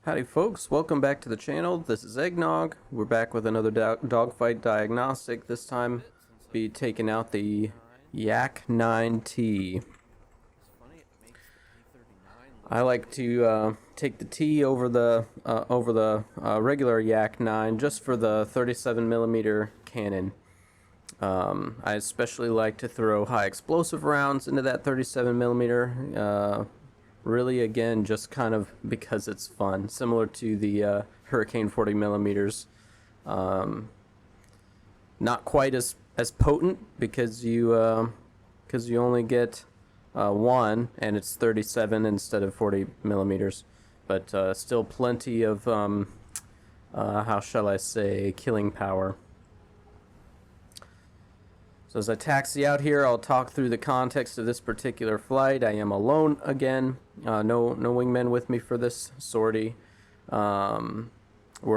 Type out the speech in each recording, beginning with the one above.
Howdy folks, welcome back to the channel. This is Eggnog. We're back with another Dogfight Diagnostic. This time be taking out the Yak 9T. I like to take the T over the regular Yak 9 just for the 37mm cannon. I especially like to throw high explosive rounds into that 37mm. Really, again, just kind of because it's fun, similar to the Hurricane 40mm. Not quite as potent because you only get one, and it's 37 instead of 40mm, but still plenty of how shall I say, killing power. So as I taxi out here, I'll talk through the context of this particular flight. I am alone again. No wingmen with me for this sortie. We're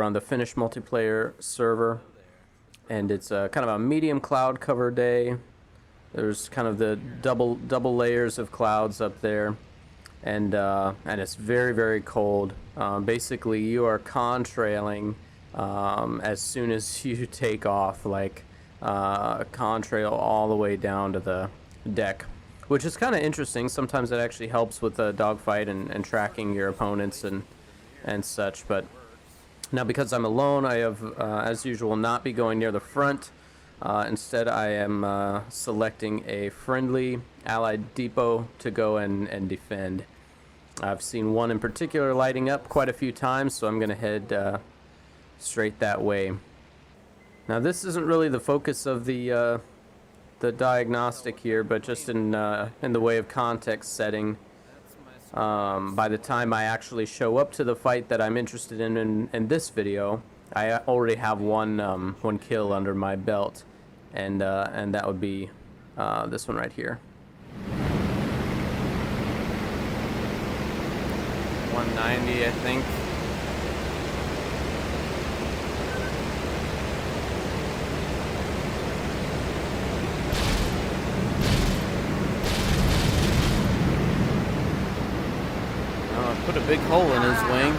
on the Finnish multiplayer server, and it's kind of a medium cloud cover day. There's kind of the double layers of clouds up there, and it's very cold. Basically, you are contrailing as soon as you take off, like. Contrail all the way down to the deck, which is kind of interesting. Sometimes it actually helps with a dogfight and tracking your opponents and such. But now, because I'm alone, I have, as usual, not be going near the front. Instead, I am selecting a friendly allied depot to go and defend. I've seen one in particular lighting up quite a few times, so I'm going to head straight that way. Now, this isn't really the focus of the diagnostic here, but just in the way of context setting. By the time I actually show up to the fight that I'm interested in this video, I already have one kill under my belt, and that would be this one right here. 190, I think. Put a big hole in his wing.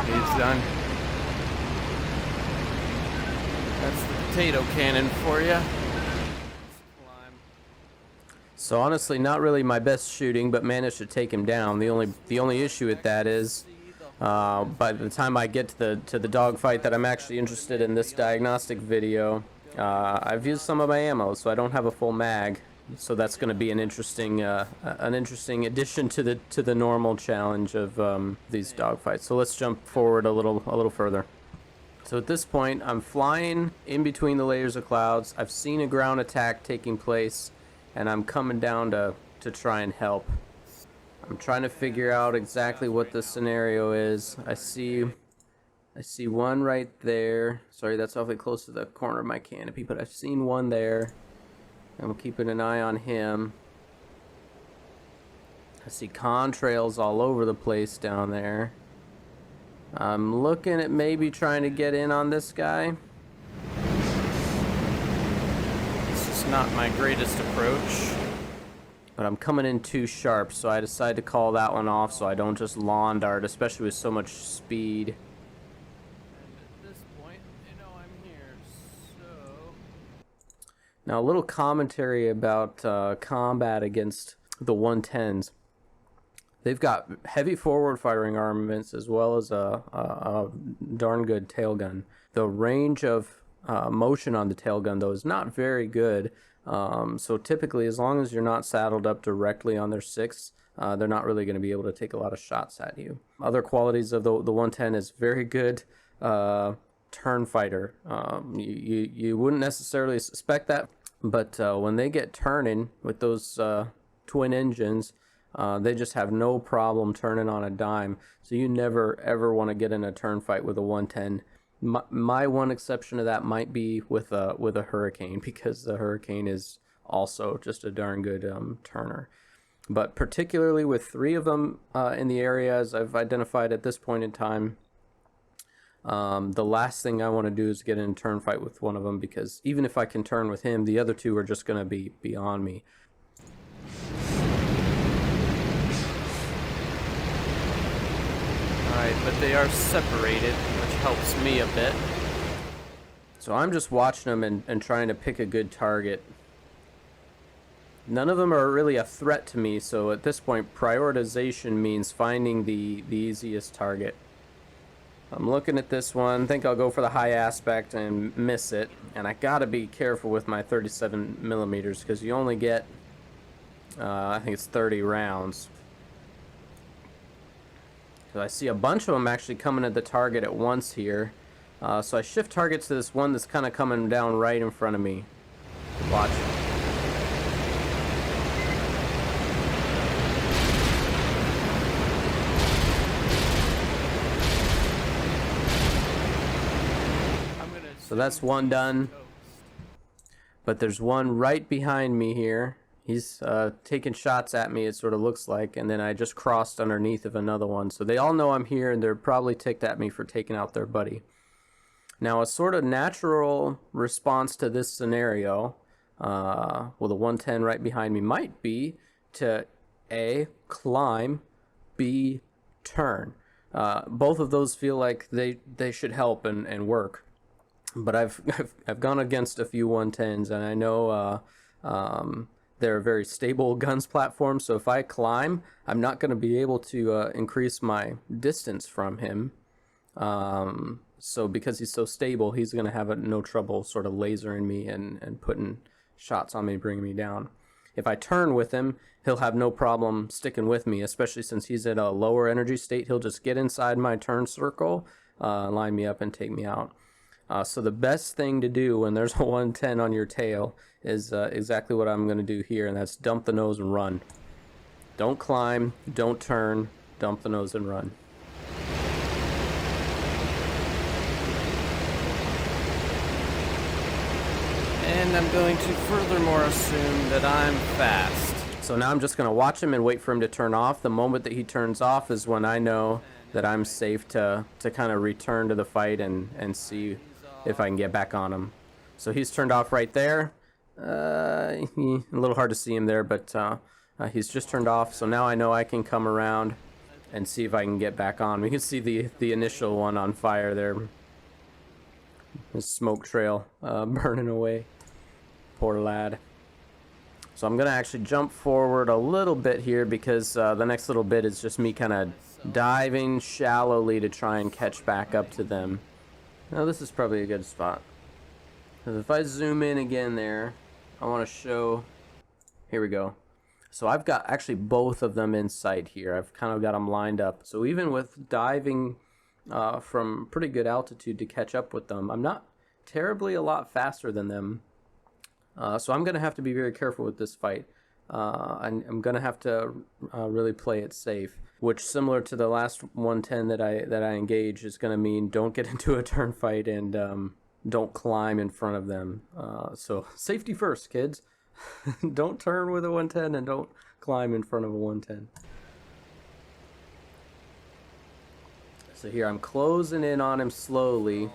He's done. That's the potato cannon for you. So honestly, not really my best shooting, but managed to take him down. The only issue with that is, by the time I get to the dogfight that I'm actually interested in this diagnostic video, I've used some of my ammo, so I don't have a full mag. So that's going to be an interesting addition to the normal challenge of these dogfights. So let's jump forward a little further. So at this point, I'm flying in between the layers of clouds. I've seen a ground attack taking place, and I'm coming down to try and help. I'm trying to figure out exactly what the scenario is. I see one right there. Sorry, that's awfully close to the corner of my canopy, but I've seen one there. I'm keeping an eye on him. I see contrails all over the place down there. I'm looking at maybe trying to get in on this guy. It's just not my greatest approach. But I'm coming in too sharp, so I decided to call that one off so I don't just lawn dart, especially with so much speed. Now, a little commentary about combat against the 110s. They've got heavy forward-firing armaments as well as a darn good tail gun. The range of motion on the tail gun, though, is not very good. So typically, as long as you're not saddled up directly on their six, they're not really going to be able to take a lot of shots at you. Other qualities of the 110 is very good turn fighter. You wouldn't necessarily suspect that, but when they get turning with those twin engines, they just have no problem turning on a dime. So you never ever want to get in a turn fight with a 110. My one exception to that might be with a Hurricane, because the Hurricane is also just a darn good turner. But particularly with three of them in the area, as I've identified at this point in time, the last thing I want to do is get in a turn fight with one of them, because even if I can turn with him, the other two are just going to be beyond me. Alright, but they are separated, which helps me a bit. So I'm just watching them and trying to pick a good target. None of them are really a threat to me, so at this point, prioritization means finding the easiest target. I'm looking at this one, think I'll go for the high aspect and miss it. And I gotta be careful with my 37 millimeters because you only get, I think it's 30 rounds. So I see a bunch of them actually coming at the target at once here. So I shift targets to this one that's kind of coming down right in front of me. Watch. So that's one done. But there's one right behind me here. He's taking shots at me, it sort of looks like, and then I just crossed underneath of another one. So they all know I'm here, and they're probably ticked at me for taking out their buddy. Now, a sort of natural response to this scenario, with a 110 right behind me, might be to A, climb, B, turn. Both of those feel like they should help and work. But I've gone against a few 110s, and I know they're very stable guns platform. So if I climb, I'm not going to be able to increase my distance from him. So because he's so stable, he's going to have no trouble sort of lasering me and putting shots on me, bringing me down. If I turn with him, he'll have no problem sticking with me, especially since he's at a lower energy state. He'll just get inside my turn circle, line me up, and take me out. So the best thing to do when there's a 110 on your tail is exactly what I'm going to do here, and that's dump the nose and run. Don't climb, don't turn, dump the nose and run. And I'm going to furthermore assume that I'm fast. So now I'm just going to watch him and wait for him to turn off. The moment that he turns off is when I know that I'm safe to kind of return to the fight and see if I can get back on him. So he's turned off right there. A little hard to see him there, but he's just turned off. So now I know I can come around and see if I can get back on. We can see the initial one on fire there. His smoke trail burning away. Poor lad. So I'm going to actually jump forward a little bit here because the next little bit is just me kind of diving shallowly to try and catch back up to them. Now this is probably a good spot. Because if I zoom in again there, I want to show... Here we go. So I've got actually both of them in sight here. I've kind of got them lined up. So even with diving from pretty good altitude to catch up with them, I'm not terribly a lot faster than them. So I'm going to have to be very careful with this fight. I'm going to have to really play it safe, which, similar to the last 110 that I engage, is going to mean don't get into a turn fight and don't climb in front of them. So safety first, kids. Don't turn with a 110 and don't climb in front of a 110. So here I'm closing in on him slowly.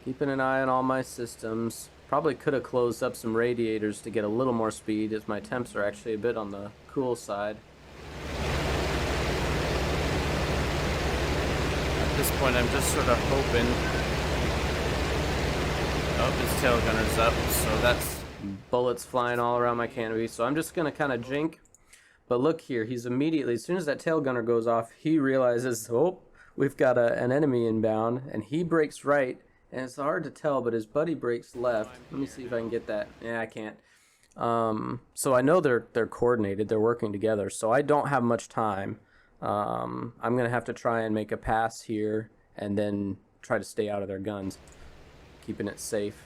Keeping an eye on all my systems. Probably could have closed up some radiators to get a little more speed, as my temps are actually a bit on the cool side. At this point, I'm just sort of hoping. Oh, his tail gunner's up, so that's bullets flying all around my canopy. So I'm just going to kind of jink. But look here, he's immediately, as soon as that tail gunner goes off, he realizes, oh, we've got an enemy inbound, and he breaks right. And it's hard to tell, but his buddy breaks left. Let me see if I can get that. Yeah, I can't. So I know they're coordinated. They're working together. So I don't have much time. I'm going to have to try and make a pass here and then try to stay out of their guns, keeping it safe.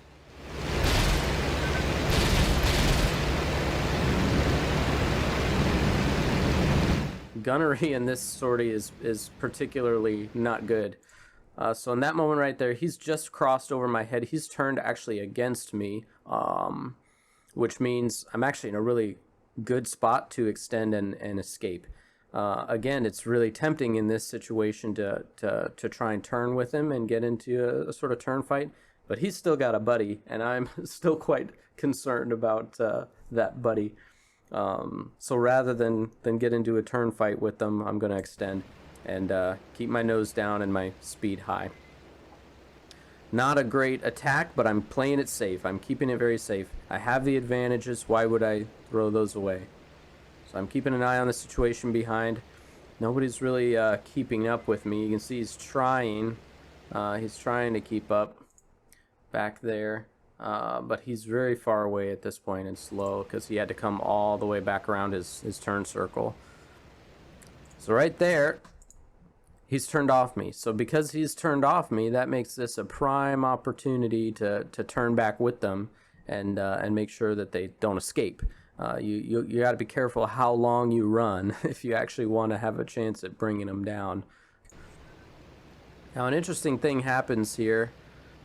Gunnery in this sortie is particularly not good. So in that moment right there, he's just crossed over my head. He's turned actually against me, which means I'm actually in a really good spot to extend and escape. Again, it's really tempting in this situation to try and turn with him and get into a sort of turn fight, but he's still got a buddy, and I'm still quite concerned about that buddy. So rather than get into a turn fight with them, I'm going to extend and keep my nose down and my speed high. Not a great attack, but I'm playing it safe. I'm keeping it very safe. I have the advantages. Why would I throw those away? So I'm keeping an eye on the situation behind. Nobody's really keeping up with me. You can see he's trying. He's trying to keep up back there. But he's very far away at this point and slow because he had to come all the way back around his turn circle. So right there, he's turned off me. So because he's turned off me, that makes this a prime opportunity to turn back with them and make sure that they don't escape. You got to be careful how long you run if you actually want to have a chance at bringing them down. Now an interesting thing happens here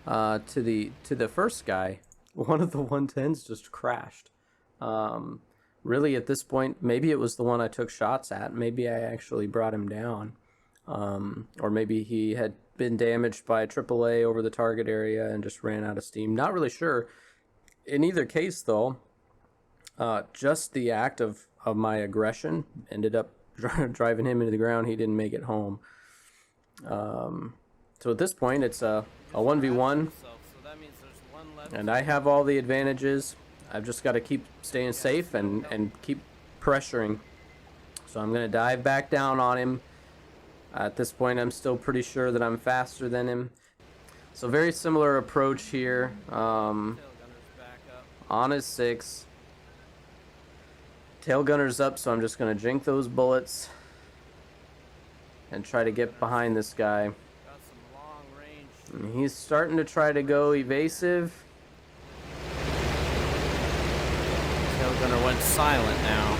to the first guy. One of the 110s just crashed. Really at this point, maybe it was the one I took shots at. Maybe I actually brought him down. Or maybe he had been damaged by AAA over the target area and just ran out of steam. Not really sure. In either case, though, just the act of my aggression ended up driving him into the ground. He didn't make it home. So at this point, it's a 1v1, and I have all the advantages. I've just got to keep staying safe and keep pressuring. So I'm going to dive back down on him. At this point, I'm still pretty sure that I'm faster than him. So very similar approach here. On his 6. Tail gunner's up, so I'm just going to jink those bullets and try to get behind this guy. And he's starting to try to go evasive. Tail gunner went silent now.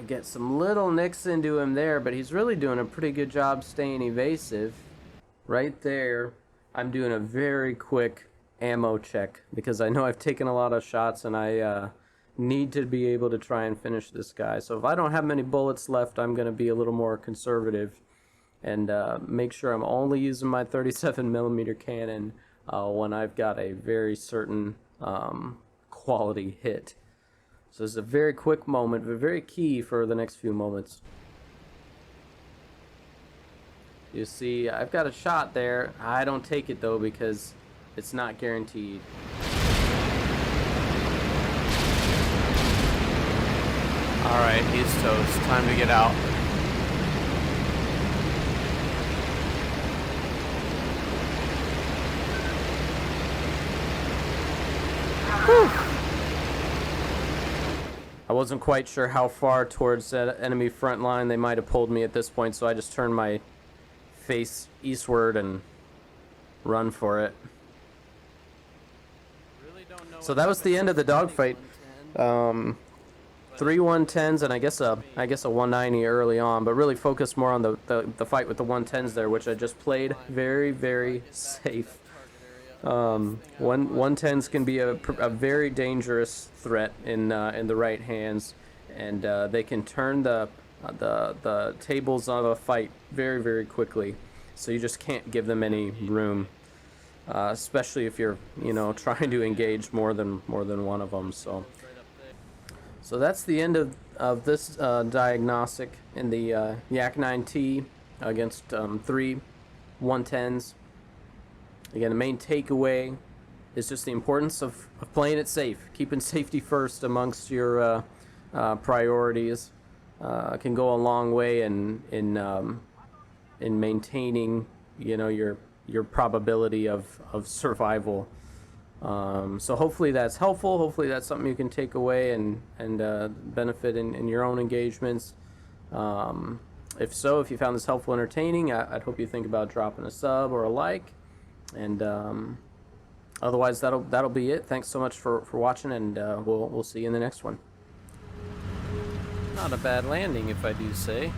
Get some little nicks into him there, but he's really doing a pretty good job staying evasive. Right there, I'm doing a very quick ammo check because I know I've taken a lot of shots and I need to be able to try and finish this guy. So if I don't have many bullets left, I'm going to be a little more conservative and make sure I'm only using my 37mm cannon when I've got a very certain quality hit. So this is a very quick moment, but very key for the next few moments. You see, I've got a shot there. I don't take it though because it's not guaranteed. Alright, he's toast. Time to get out. Whew. I wasn't quite sure how far towards that enemy front line they might have pulled me at this point, so I just turned my face eastward and run for it. So that was the end of the dogfight. 3 110s and I guess a 190 early on, but really focused more on the fight with the 110s there, which I just played very, very safe. 110s can be a very dangerous threat in the right hands, and they can turn the tables of a fight very, very quickly. So you just can't give them any room, especially if you're trying to engage more than one of them. So that's the end of this diagnostic in the Yak 9T against 3 110s. Again, the main takeaway is just the importance of playing it safe, keeping safety first amongst your priorities. Can go a long way in maintaining, your probability of survival. So hopefully that's helpful. Hopefully that's something you can take away and benefit in your own engagements. If so, if you found this helpful, entertaining, I'd hope you think about dropping a sub or a like. And otherwise, that'll be it. Thanks so much for watching, and we'll see you in the next one. Not a bad landing, if I do say.